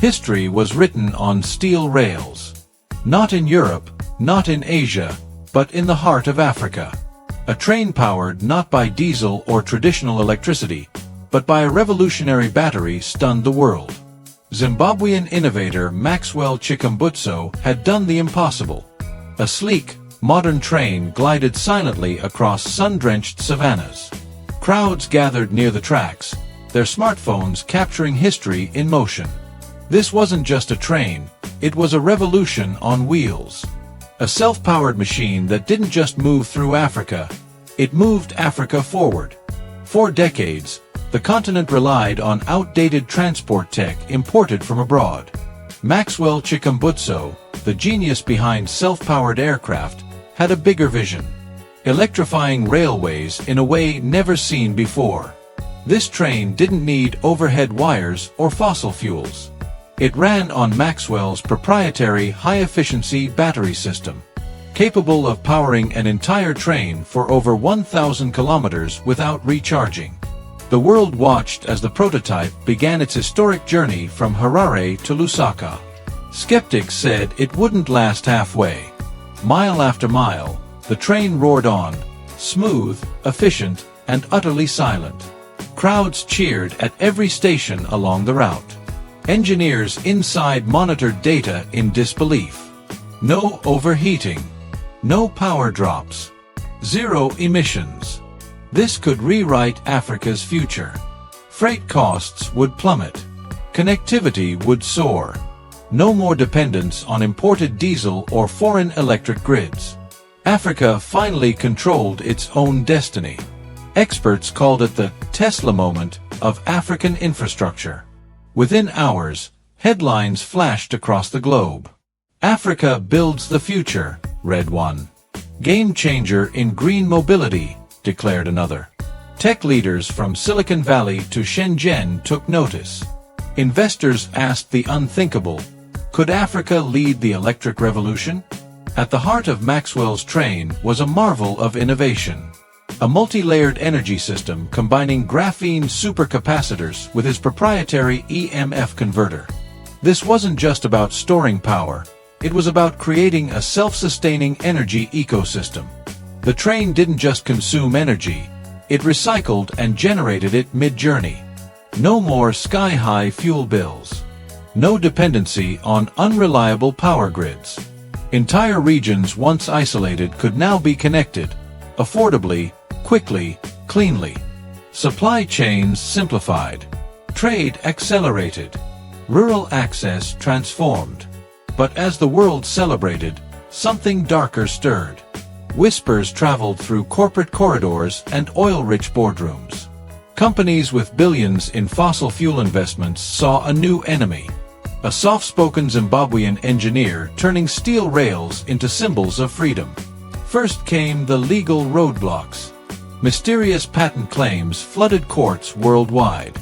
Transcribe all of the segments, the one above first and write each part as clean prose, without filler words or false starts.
History was written on steel rails. Not in Europe, not in Asia, but in the heart of Africa. A train powered not by diesel or traditional electricity, but by a revolutionary battery stunned the world. Zimbabwean innovator Maxwell Chikumbutso had done the impossible. A sleek, modern train glided silently across sun-drenched savannas. Crowds gathered near the tracks, their smartphones capturing history in motion. This wasn't just a train, it was a revolution on wheels. A self-powered machine that didn't just move through Africa, it moved Africa forward. For decades, the continent relied on outdated transport tech imported from abroad. Maxwell Chikumbutso, the genius behind self-powered aircraft, had a bigger vision, electrifying railways in a way never seen before. This train didn't need overhead wires or fossil fuels. It ran on Maxwell's proprietary high-efficiency battery system, capable of powering an entire train for over 1,000 kilometers without recharging. The world watched as the prototype began its historic journey from Harare to Lusaka. Skeptics said it wouldn't last halfway. Mile after mile, the train roared on, smooth, efficient, and utterly silent. Crowds cheered at every station along the route. Engineers inside monitored data in disbelief. No overheating. No power drops. Zero emissions. This could rewrite Africa's future. Freight costs would plummet. Connectivity would soar. No more dependence on imported diesel or foreign electric grids. Africa finally controlled its own destiny. Experts called it the Tesla moment of African infrastructure. Within hours, headlines flashed across the globe. Africa builds the future, read one. Game changer in green mobility, declared another. Tech leaders from Silicon Valley to Shenzhen took notice. Investors asked the unthinkable, could Africa lead the electric revolution? At the heart of Maxwell's train was a marvel of innovation. A multi-layered energy system combining graphene supercapacitors with his proprietary EMF converter. This wasn't just about storing power, it was about creating a self-sustaining energy ecosystem. The train didn't just consume energy, it recycled and generated it mid-journey. No more sky-high fuel bills. No dependency on unreliable power grids. Entire regions once isolated could now be connected, affordably, quickly, cleanly. Supply chains simplified. Trade accelerated. Rural access transformed. But as the world celebrated, something darker stirred. Whispers traveled through corporate corridors and oil-rich boardrooms. Companies with billions in fossil fuel investments saw a new enemy. A soft-spoken Zimbabwean engineer turning steel rails into symbols of freedom. First came the legal roadblocks. Mysterious patent claims flooded courts worldwide.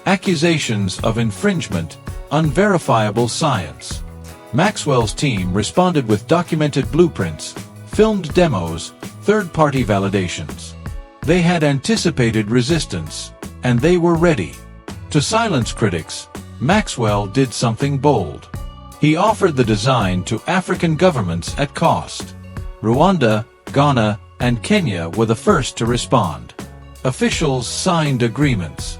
Accusations of infringement, unverifiable science. Maxwell's team responded with documented blueprints, filmed demos, third-party validations. They had anticipated resistance, and they were ready. To silence critics, Maxwell did something bold. He offered the design to African governments at cost. Rwanda, Ghana, and Kenya were the first to respond. Officials signed agreements.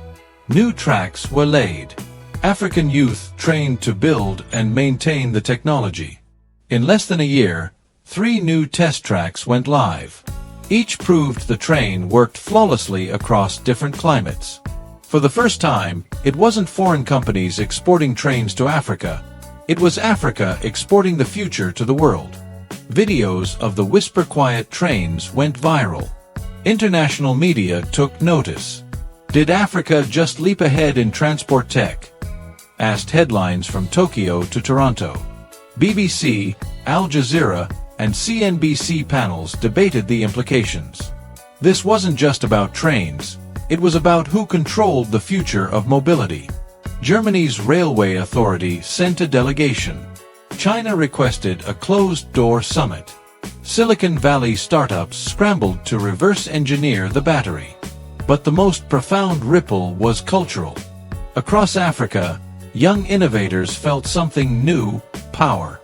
New tracks were laid. African youth trained to build and maintain the technology. In less than a year, 3 new test tracks went live. Each proved the train worked flawlessly across different climates. For the first time, it wasn't foreign companies exporting trains to Africa. It was Africa exporting the future to the world. Videos of the whisper-quiet trains went viral. International media took notice. Did Africa just leap ahead in transport tech? Asked headlines from Tokyo to Toronto. BBC, Al Jazeera, and CNBC panels debated the implications. This wasn't just about trains. It was about who controlled the future of mobility. Germany's railway authority sent a delegation. China requested a closed-door summit. Silicon Valley startups scrambled to reverse-engineer the battery. But the most profound ripple was cultural. Across Africa, young innovators felt something new: power.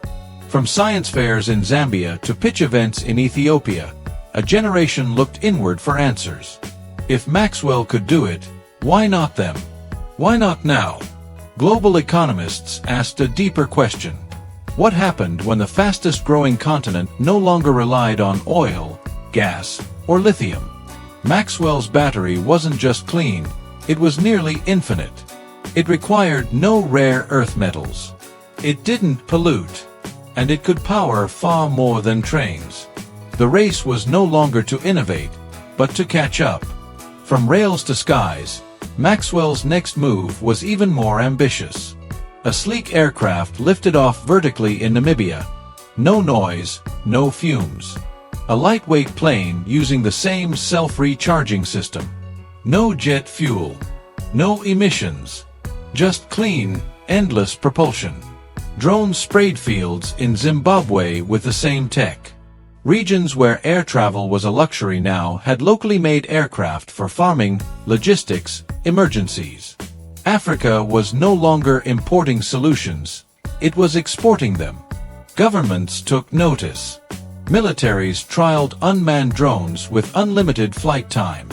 From science fairs in Zambia to pitch events in Ethiopia, a generation looked inward for answers. If Maxwell could do it, why not them? Why not now? Global economists asked a deeper question. What happened when the fastest-growing continent no longer relied on oil, gas, or lithium? Maxwell's battery wasn't just clean, it was nearly infinite. It required no rare earth metals. It didn't pollute. And it could power far more than trains. The race was no longer to innovate, but to catch up. From rails to skies, Maxwell's next move was even more ambitious. A sleek aircraft lifted off vertically in Namibia. No noise, no fumes. A lightweight plane using the same self-recharging system. No jet fuel. No emissions. Just clean, endless propulsion. Drones sprayed fields in Zimbabwe with the same tech. Regions where air travel was a luxury now had locally made aircraft for farming, logistics, emergencies. Africa was no longer importing solutions, it was exporting them. Governments took notice. Militaries trialed unmanned drones with unlimited flight time.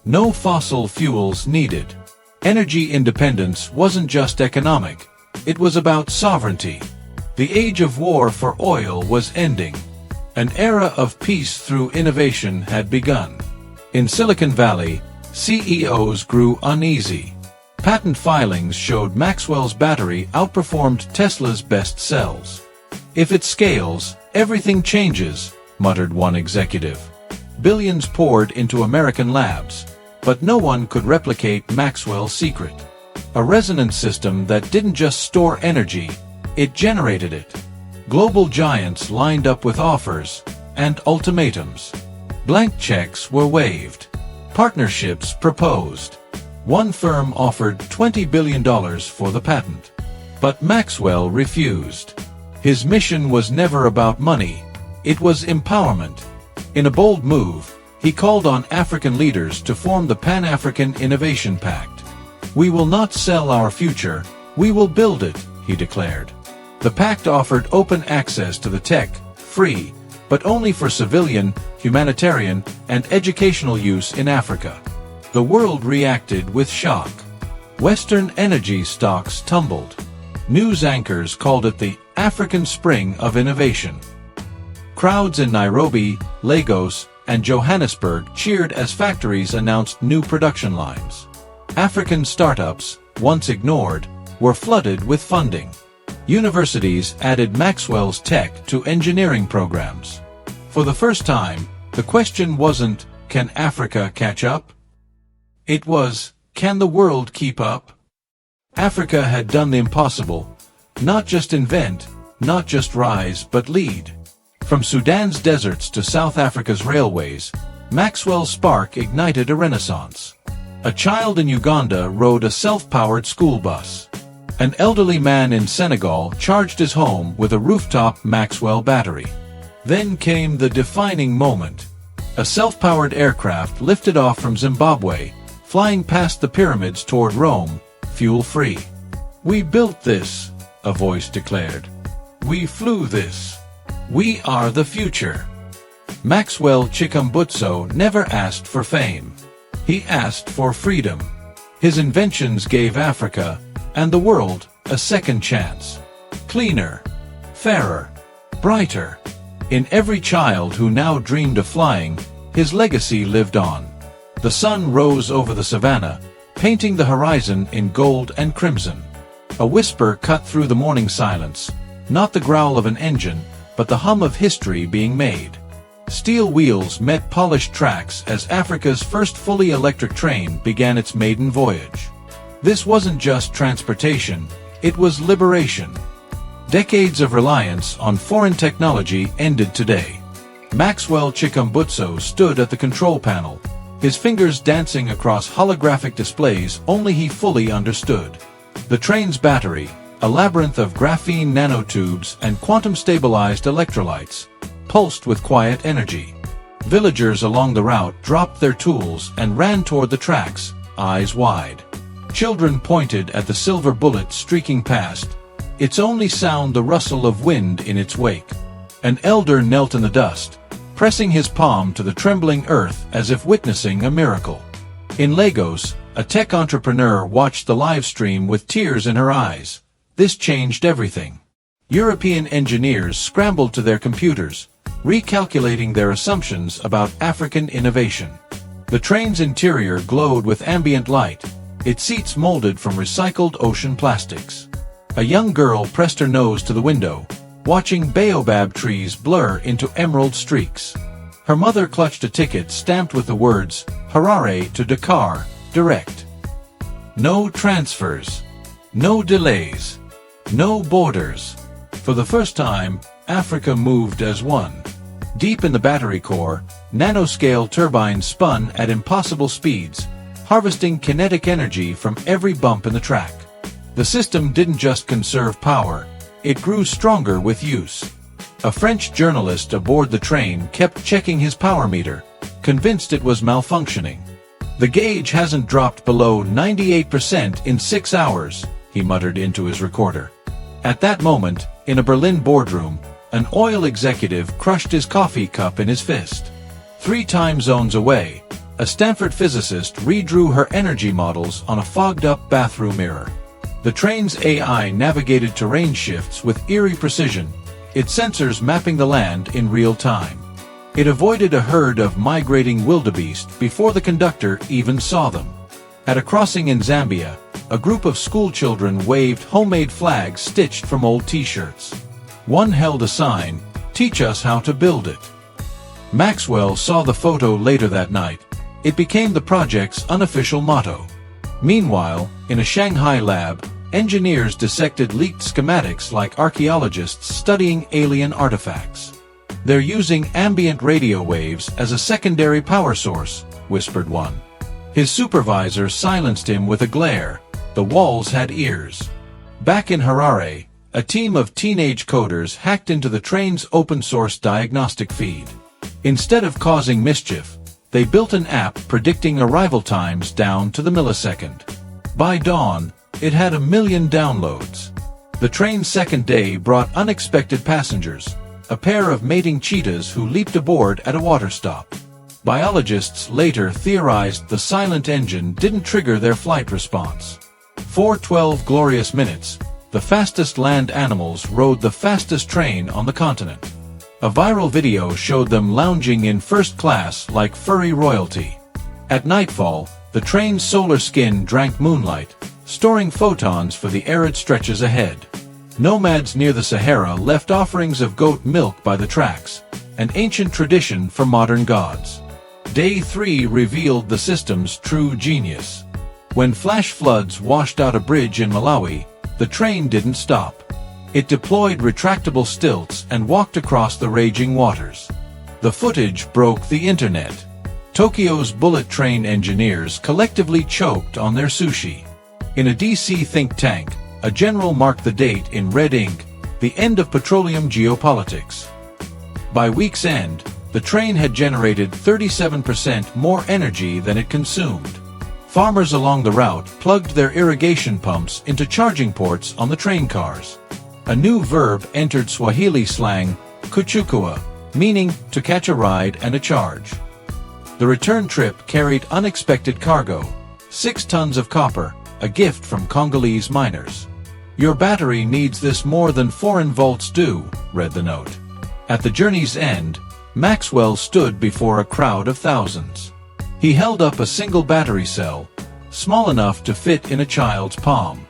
No fossil fuels needed. Energy independence wasn't just economic. It was about sovereignty. The age of war for oil was ending. An era of peace through innovation had begun. In Silicon Valley, CEOs grew uneasy. Patent filings showed Maxwell's battery outperformed Tesla's best sells. If it scales, everything changes, muttered one executive. Billions poured into American labs, but no one could replicate Maxwell's secret. A resonance system that didn't just store energy, it generated it. Global giants lined up with offers and ultimatums. Blank checks were waved. Partnerships proposed. One firm offered $20 billion for the patent. But Maxwell refused. His mission was never about money. It was empowerment. In a bold move, he called on African leaders to form the Pan-African Innovation Pact. "We will not sell our future, we will build it," he declared. The pact offered open access to the tech, free, but only for civilian, humanitarian, and educational use in Africa. The world reacted with shock. Western energy stocks tumbled. News anchors called it the African Spring of Innovation. Crowds in Nairobi, Lagos, and Johannesburg cheered as factories announced new production lines. African startups, once ignored, were flooded with funding. Universities added Maxwell's tech to engineering programs. For the first time, the question wasn't, can Africa catch up? It was, can the world keep up? Africa had done the impossible. Not just invent, not just rise, but lead. From Sudan's deserts to South Africa's railways, Maxwell's spark ignited a renaissance. A child in Uganda rode a self-powered school bus. An elderly man in Senegal charged his home with a rooftop Maxwell battery. Then came the defining moment. A self-powered aircraft lifted off from Zimbabwe, flying past the pyramids toward Rome, fuel-free. "We built this," a voice declared. "We flew this. We are the future." Maxwell Chikumbutso never asked for fame. He asked for freedom. His inventions gave Africa, and the world, a second chance. Cleaner, fairer, brighter. In every child who now dreamed of flying, his legacy lived on. The sun rose over the savannah, painting the horizon in gold and crimson. A whisper cut through the morning silence, not the growl of an engine, but the hum of history being made. Steel wheels met polished tracks as Africa's first fully electric train began its maiden voyage. This wasn't just transportation, it was liberation. Decades of reliance on foreign technology ended today. Maxwell Chikumbutso stood at the control panel, his fingers dancing across holographic displays only he fully understood. The train's battery, a labyrinth of graphene nanotubes and quantum-stabilized electrolytes, pulsed with quiet energy. Villagers along the route dropped their tools and ran toward the tracks, eyes wide. Children pointed at the silver bullet streaking past, its only sound the rustle of wind in its wake. An elder knelt in the dust, pressing his palm to the trembling earth as if witnessing a miracle. In Lagos, a tech entrepreneur watched the live stream with tears in her eyes. This changed everything. European engineers scrambled to their computers, recalculating their assumptions about African innovation. The train's interior glowed with ambient light, its seats molded from recycled ocean plastics. A young girl pressed her nose to the window, watching baobab trees blur into emerald streaks. Her mother clutched a ticket stamped with the words, Harare to Dakar, direct. No transfers. No delays. No borders. For the first time, Africa moved as one. Deep in the battery core, nanoscale turbines spun at impossible speeds, harvesting kinetic energy from every bump in the track. The system didn't just conserve power, it grew stronger with use. A French journalist aboard the train kept checking his power meter, convinced it was malfunctioning. The gauge hasn't dropped below 98% in 6 hours, he muttered into his recorder. At that moment, in a Berlin boardroom, an oil executive crushed his coffee cup in his fist. 3 time zones away, a Stanford physicist redrew her energy models on a fogged-up bathroom mirror. The train's AI navigated terrain shifts with eerie precision, its sensors mapping the land in real time. It avoided a herd of migrating wildebeest before the conductor even saw them. At a crossing in Zambia, a group of schoolchildren waved homemade flags stitched from old t-shirts. One held a sign, "Teach us how to build it." Maxwell saw the photo later that night. It became the project's unofficial motto. Meanwhile, in a Shanghai lab, engineers dissected leaked schematics like archaeologists studying alien artifacts. "They're using ambient radio waves as a secondary power source," whispered one. His supervisor silenced him with a glare. The walls had ears. Back in Harare, a team of teenage coders hacked into the train's open-source diagnostic feed. Instead of causing mischief, they built an app predicting arrival times down to the millisecond. By dawn, it had 1 million downloads. The train's second day brought unexpected passengers, a pair of mating cheetahs who leaped aboard at a water stop. Biologists later theorized the silent engine didn't trigger their flight response. For 12 glorious minutes, the fastest land animals rode the fastest train on the continent. A viral video showed them lounging in first class like furry royalty. At nightfall, the train's solar skin drank moonlight, storing photons for the arid stretches ahead. Nomads near the Sahara left offerings of goat milk by the tracks, an ancient tradition for modern gods. Day 3 revealed the system's true genius. When flash floods washed out a bridge in Malawi, the train didn't stop. It deployed retractable stilts and walked across the raging waters. The footage broke the internet. Tokyo's bullet train engineers collectively choked on their sushi. In a DC think tank, a general marked the date in red ink, the end of petroleum geopolitics. By week's end, the train had generated 37% more energy than it consumed. Farmers along the route plugged their irrigation pumps into charging ports on the train cars. A new verb entered Swahili slang, kuchukua, meaning to catch a ride and a charge. The return trip carried unexpected cargo, 6 tons of copper, a gift from Congolese miners. "Your battery needs this more than foreign vaults do," read the note. At the journey's end, Maxwell stood before a crowd of thousands. He held up a single battery cell, small enough to fit in a child's palm.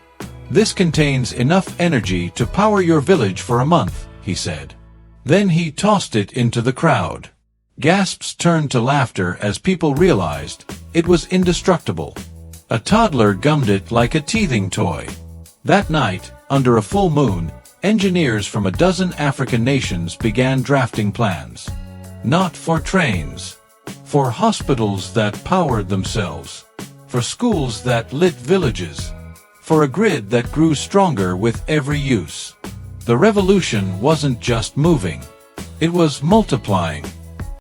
"This contains enough energy to power your village for a month," he said. Then he tossed it into the crowd. Gasps turned to laughter as people realized it was indestructible. A toddler gummed it like a teething toy. That night, under a full moon, engineers from a dozen African nations began drafting plans. Not for trains. For hospitals that powered themselves. For schools that lit villages. For a grid that grew stronger with every use. The revolution wasn't just moving. It was multiplying.